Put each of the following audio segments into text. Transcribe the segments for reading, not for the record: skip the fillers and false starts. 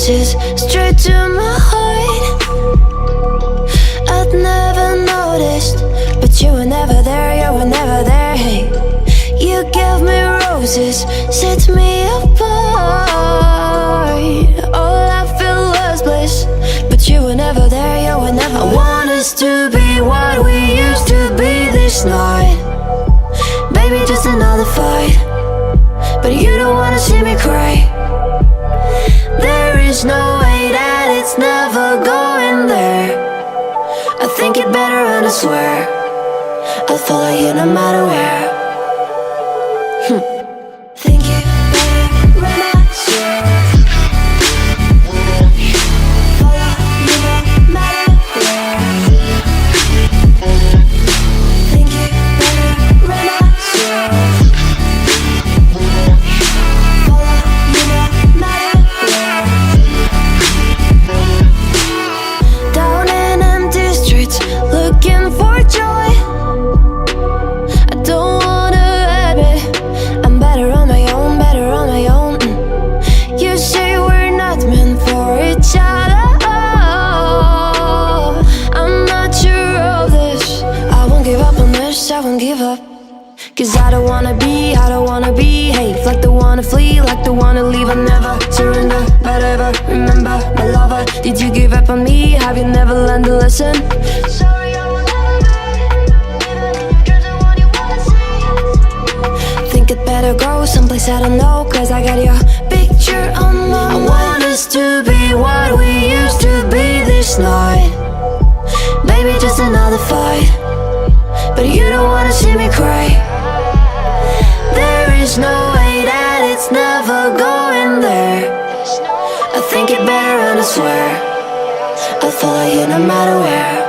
roses straight to my heart. I'd never noticed, but you were never there, you were never there. Hey, you gave me roses, set me apart. All I feel was bliss, but you were never there, you were never there. I want us to be what we used to be this night. Baby, just another fight, but you don't wanna see me cry. There is no way that it's never going there. I think it better and I swear I'll follow you no matter where. Think it better when I swear. Follow you no matter where. Think it better when I swear. Follow you no matter where. Down in empty streets, looking for joy. I don't wanna admit I'm better on my own, better on my own. You say we're not meant for each other. I'm not sure of this. I won't give up on this, I won't give up. Cause I don't wanna be, hey, like the wanna flee, like the wanna leave. I'll never surrender, but ever remember my lover. Did you give up on me? Have you never learned to listen? Sorry, I will never be, even if you're the one you wanna see. Think it better go someplace I don't know, cause I got your picture on my mind. I want us to be what we used to be this night. Baby, just another fight, but you don't wanna see me cry. There is no way that it's never going there. I think it better and I swear I'll follow you no matter where.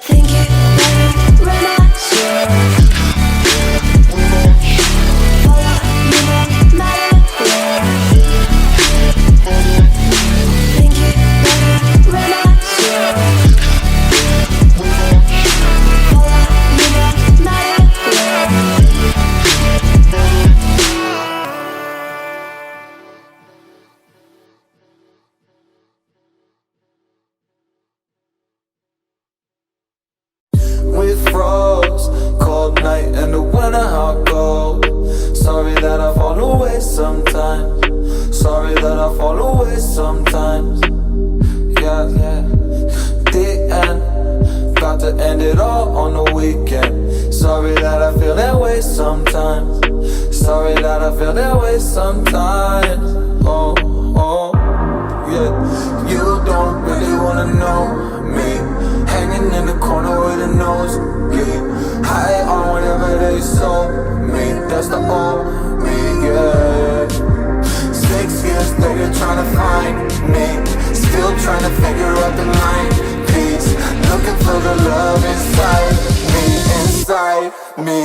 Think it better when I swear. Follow you no matter where. Think it better when I swear. Follow you no matter where. We froze, cold night in the winter, how it goes. Sorry that I fall away sometimes. Sorry that I fall away sometimes. Yeah, yeah. The end, got to end it all on the weekend. Sorry that I feel that way sometimes. Sorry that I feel that way sometimes. Oh, oh, yeah. You don't really wanna know me. Hanging in the corner with a nosebleed. High on whatever they sold me. That's the old me, yeah. 6 years later trying to find me. Still trying to figure out the line piece. Looking for the love inside me, inside me.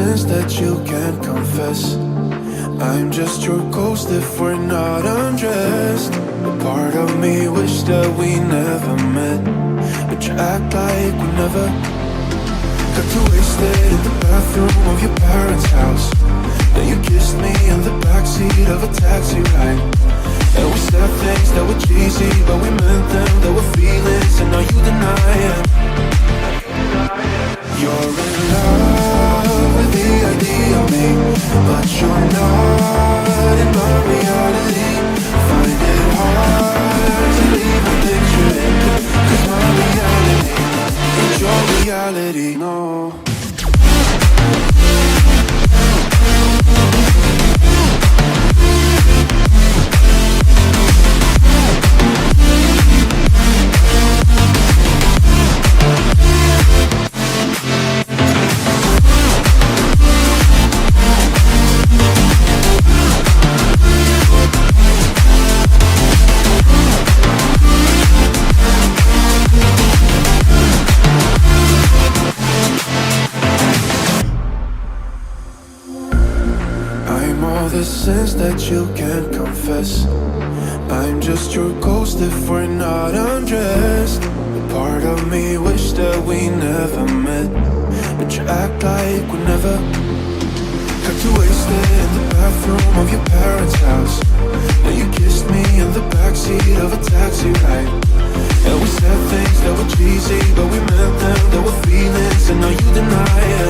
sins that you can't confess. I'm just your ghost if we're not undressed. A part of me wish that we never met, but you act like we never. Got too wasted in the bathroom of your parents' house. Then you kissed me in the backseat of a taxi ride. And we said things that were cheesy, but we meant them. There were feelings, and now you deny it. You're in love with the idea of me, but you're not in my reality. Find it hard to leave a picture in, 'cause my reality ain't your reality, no. The sins that you can't confess. I'm just your ghost if we're not undressed. A part of me wish that we never met, but you act like we never. Got too wasted in the bathroom of your parents' house. Then you kissed me in the backseat of a taxi ride. And we said things that were cheesy, but we meant them. There were feelings, and now you deny it.